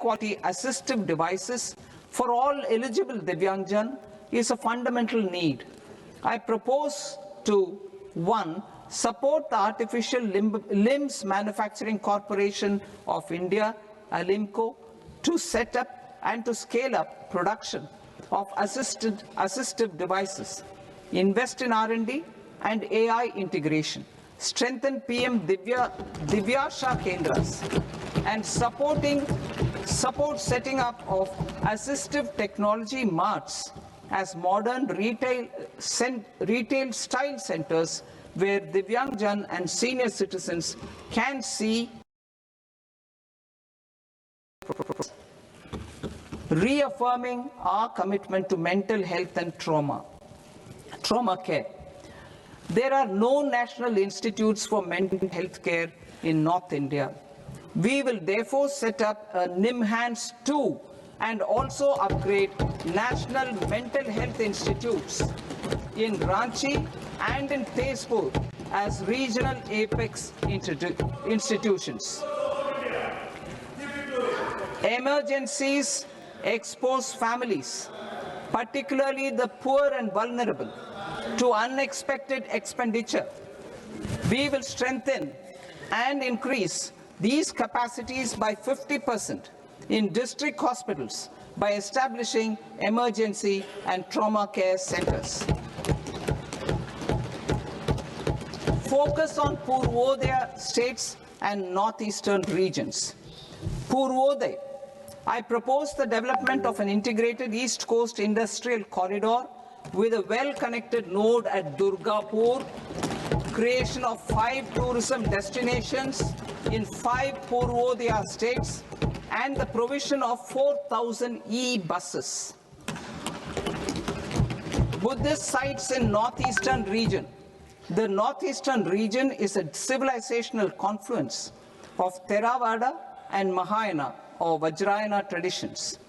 high-quality assistive devices for all eligible Divyangjan is a fundamental need. I propose to 1. Support the Artificial Limbs Manufacturing Corporation of India, Alimco, to set up and to scale up production of assistive devices, invest in R&D and AI integration, strengthen PM Divyasha Kendras, and support setting up of assistive technology marts as modern retail style centers where Divyangjan and senior citizens can see, reaffirming our commitment to mental health and trauma care. There are no national institutes for mental health care in North India. We will therefore set up a NIMHANS 2 and also upgrade national mental health institutes in Ranchi and in Tezpur as regional apex institutions. Emergencies expose families, particularly the poor and vulnerable, to unexpected expenditure. We will strengthen and increase these capacities by 50% in district hospitals by establishing emergency and trauma care centers. Focus on Purvodaya states and northeastern regions. Purvodaya. I propose the development of an integrated East Coast industrial corridor with a well-connected node at Durgapur, creation of 5 tourism destinations in 5 Purvodaya states, and the provision of 4,000 e-buses. Buddhist sites in northeastern region. The northeastern region is a civilizational confluence of Theravada and Mahayana or Vajrayana traditions.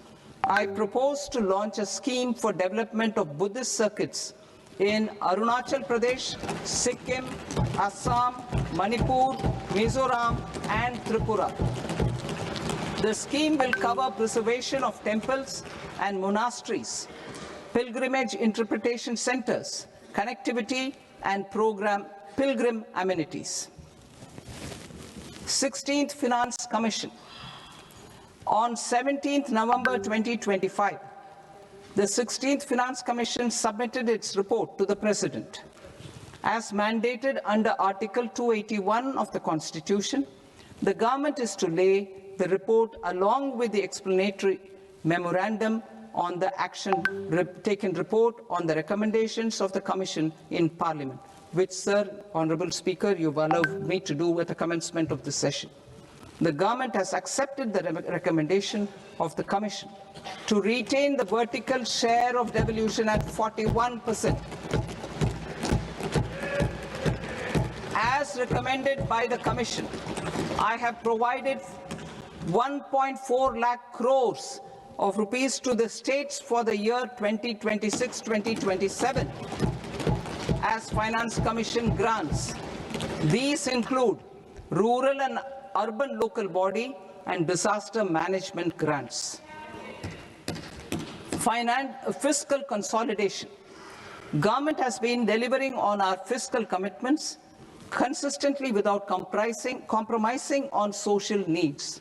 I propose to launch a scheme for development of Buddhist circuits in Arunachal Pradesh, Sikkim, Assam, Manipur, Mizoram, and Tripura. The scheme will cover preservation of temples and monasteries, pilgrimage interpretation centers, connectivity, and pilgrim amenities. 16th Finance Commission. On 17th November 2025, the 16th Finance Commission submitted its report to the President. As mandated under Article 281 of the Constitution, the government is to lay the report along with the explanatory memorandum on the action taken report on the recommendations of the Commission in Parliament, which, Sir, Honourable Speaker, you've allowed me to do at the commencement of this session. The government has accepted the recommendation of the Commission to retain the vertical share of devolution at 41%. As recommended by the Commission, I have provided 1.4 lakh crores of rupees to the states for the year 2026-2027 as Finance Commission grants. These include rural and urban local body and disaster management grants. Fiscal consolidation. Government has been delivering on our fiscal commitments consistently without compromising on social needs.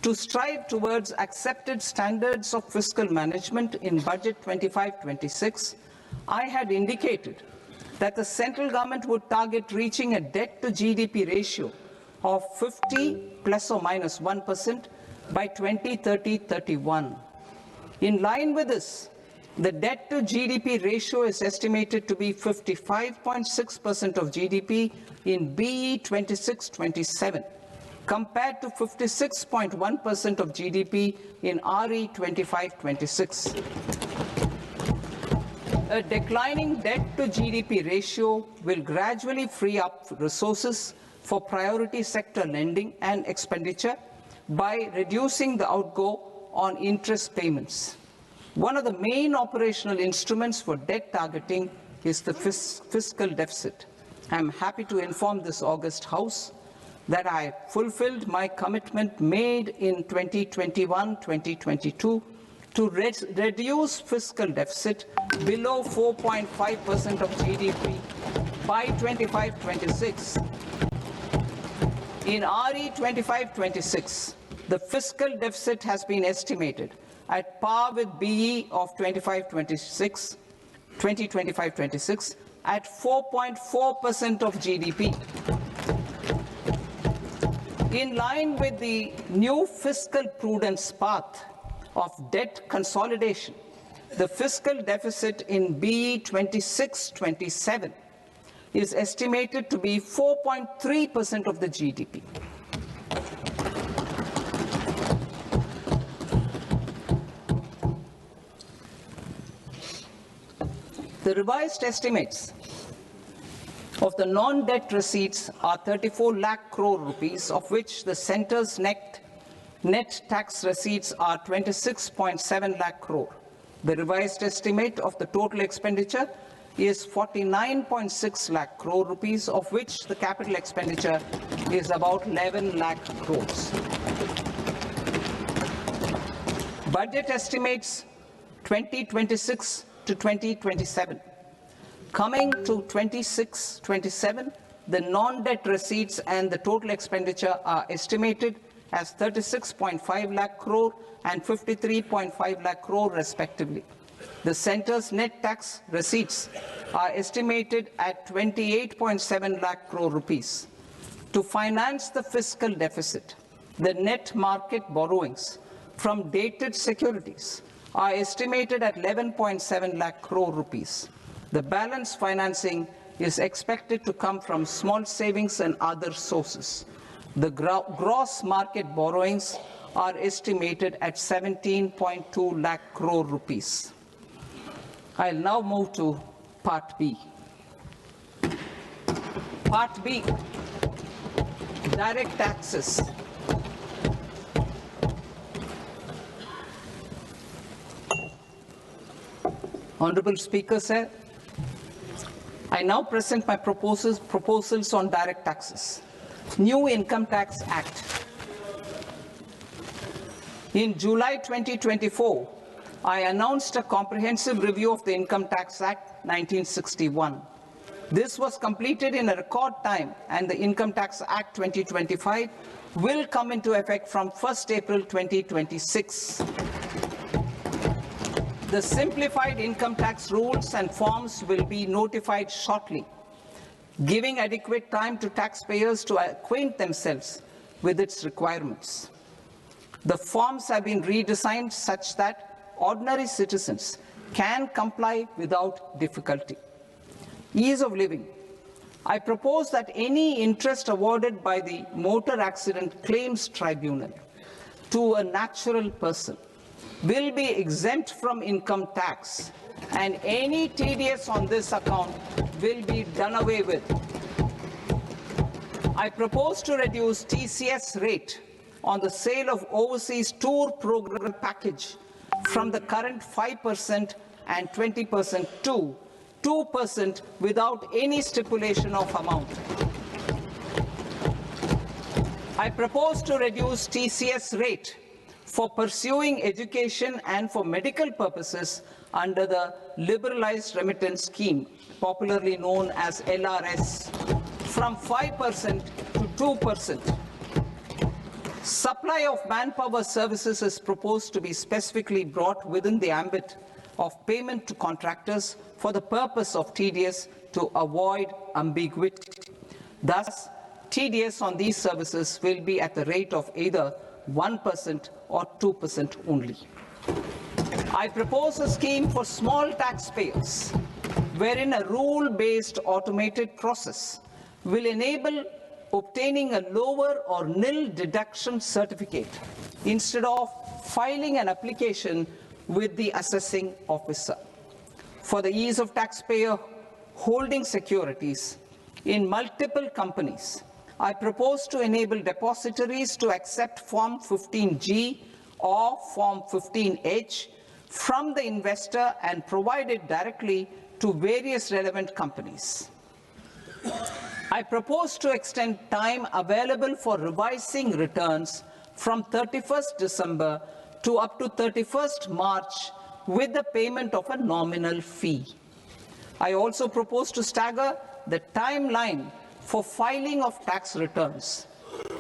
To strive towards accepted standards of fiscal management in Budget 25-26, I had indicated that the central government would target reaching a debt to GDP ratio of 50 plus or minus 1% by 2030-31. In line with this, the debt to GDP ratio is estimated to be 55.6% of GDP in BE 26-27, compared to 56.1% of GDP in RE 25-26. A declining debt to GDP ratio will gradually free up resources for priority sector lending and expenditure by reducing the outgo on interest payments. One of the main operational instruments for debt targeting is the fiscal deficit. I am happy to inform this august House that I fulfilled my commitment made in 2021-2022 to reduce fiscal deficit below 4.5% of GDP by 25-26. In RE 25-26, the fiscal deficit has been estimated at par with BE of 2025-26 at 4.4% of GDP. In line with the new fiscal prudence path of debt consolidation, the fiscal deficit in BE 26-27 is estimated to be 4.3% of the GDP. The revised estimates of the non-debt receipts are 34 lakh crore rupees, of which the centre's net tax receipts are 26.7 lakh crore. The revised estimate of the total expenditure is 49.6 lakh crore rupees, of which the capital expenditure is about 11 lakh crores. Budget estimates 2026 to 2027. Coming to 26-27, the non-debt receipts and the total expenditure are estimated as 36.5 lakh crore and 53.5 lakh crore respectively. The centre's net tax receipts are estimated at 28.7 lakh crore rupees. To finance the fiscal deficit, the net market borrowings from dated securities are estimated at 11.7 lakh crore rupees. The balance financing is expected to come from small savings and other sources. The gross market borrowings are estimated at 17.2 lakh crore rupees. I'll now move to Part B. Part B, direct taxes. Honorable Speaker, sir, I now present my proposals on direct taxes. New Income Tax Act. In July 2024, I announced a comprehensive review of the Income Tax Act 1961. This was completed in a record time, and the Income Tax Act 2025 will come into effect from 1st April 2026. The simplified income tax rules and forms will be notified shortly, giving adequate time to taxpayers to acquaint themselves with its requirements. The forms have been redesigned such that ordinary citizens can comply without difficulty. Ease of living. I propose that any interest awarded by the Motor Accident Claims Tribunal to a natural person will be exempt from income tax, and any TDS on this account will be done away with. I propose to reduce TCS rate on the sale of overseas tour program package from the current 5% and 20% to 2% without any stipulation of amount. I propose to reduce TCS rate for pursuing education and for medical purposes under the Liberalized Remittance Scheme, popularly known as LRS, from 5% to 2%. Supply of manpower services is proposed to be specifically brought within the ambit of payment to contractors for the purpose of TDS to avoid ambiguity. Thus, TDS on these services will be at the rate of either 1% or 2% only. I propose a scheme for small taxpayers, wherein a rule-based automated process will enable obtaining a lower or nil deduction certificate instead of filing an application with the assessing officer. For the ease of taxpayer holding securities in multiple companies, I propose to enable depositories to accept Form 15G or Form 15H from the investor and provide it directly to various relevant companies. I propose to extend time available for revising returns from 31st December to up to 31st March with the payment of a nominal fee. I also propose to stagger the timeline for filing of tax returns.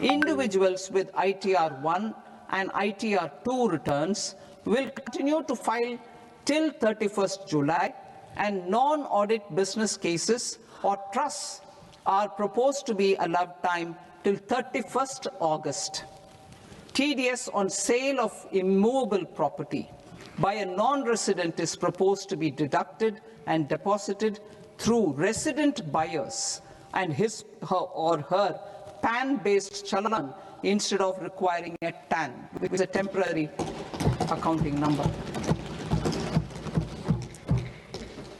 Individuals with ITR 1 and ITR 2 returns will continue to file till 31st July, and non-audit business cases or trusts are proposed to be allowed time till 31st August. TDS on sale of immovable property by a non-resident is proposed to be deducted and deposited through resident buyers and his or her PAN-based challan instead of requiring a TAN, which is a temporary accounting number.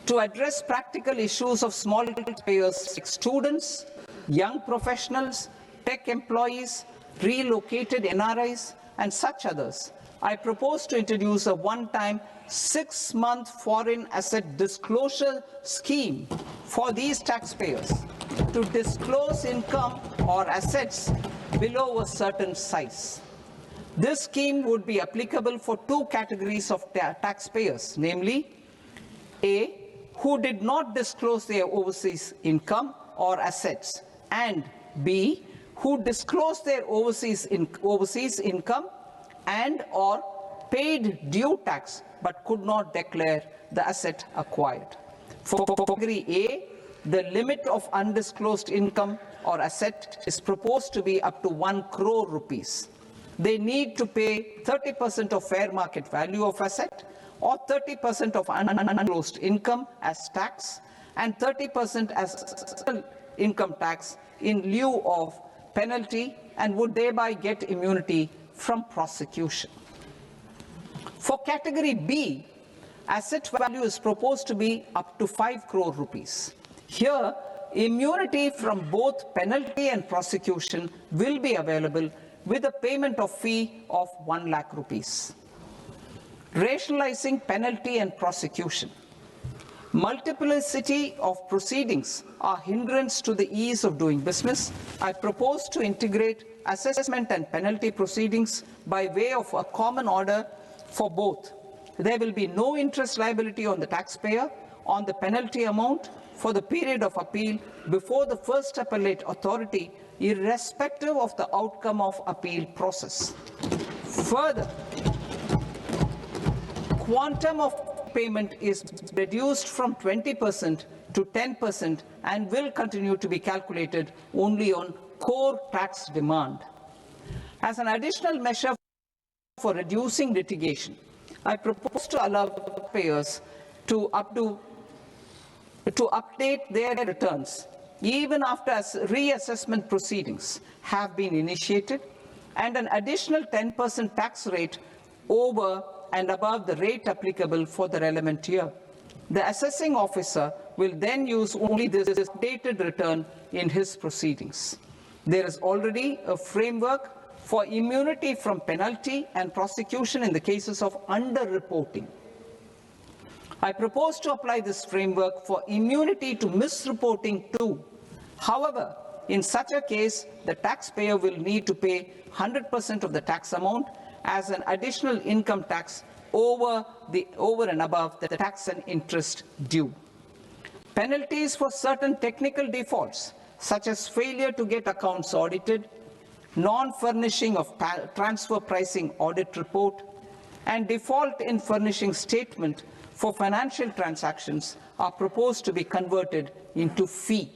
To address practical issues of small payers like students, young professionals, tech employees, relocated NRIs, and such others, I propose to introduce a one-time 6-month foreign asset disclosure scheme for these taxpayers to disclose income or assets below a certain size. This scheme would be applicable for two categories of taxpayers, namely, A, who did not disclose their overseas income or assets, and B, who disclosed their overseas income and or paid due tax but could not declare the asset acquired. For category A, the limit of undisclosed income or asset is proposed to be up to 1 crore rupees. They need to pay 30% of fair market value of asset or 30% of undisclosed income as tax and 30% as income tax in lieu of penalty, and would thereby get immunity from prosecution. For category B, asset value is proposed to be up to 5 crore rupees. Here, immunity from both penalty and prosecution will be available with a payment of fee of 1 lakh rupees. Rationalizing penalty and prosecution. Multiplicity of proceedings are hindrance to the ease of doing business. I propose to integrate assessment and penalty proceedings by way of a common order for both. There will be no interest liability on the taxpayer on the penalty amount for the period of appeal before the first appellate authority, irrespective of the outcome of appeal process. Further, quantum of payment is reduced from 20% to 10% and will continue to be calculated only on core tax demand. As an additional measure for reducing litigation, I propose to allow payers to update their returns even after reassessment proceedings have been initiated, and an additional 10% tax rate over and above the rate applicable for the relevant year. The assessing officer will then use only this updated return in his proceedings. There is already a framework for immunity from penalty and prosecution in the cases of underreporting. I propose to apply this framework for immunity to misreporting too. However, in such a case, the taxpayer will need to pay 100% of the tax amount as an additional income tax over and above the tax and interest due. Penalties for certain technical defaults, such as failure to get accounts audited, non-furnishing of transfer pricing audit report, and default in furnishing statement for financial transactions, are proposed to be converted into fee.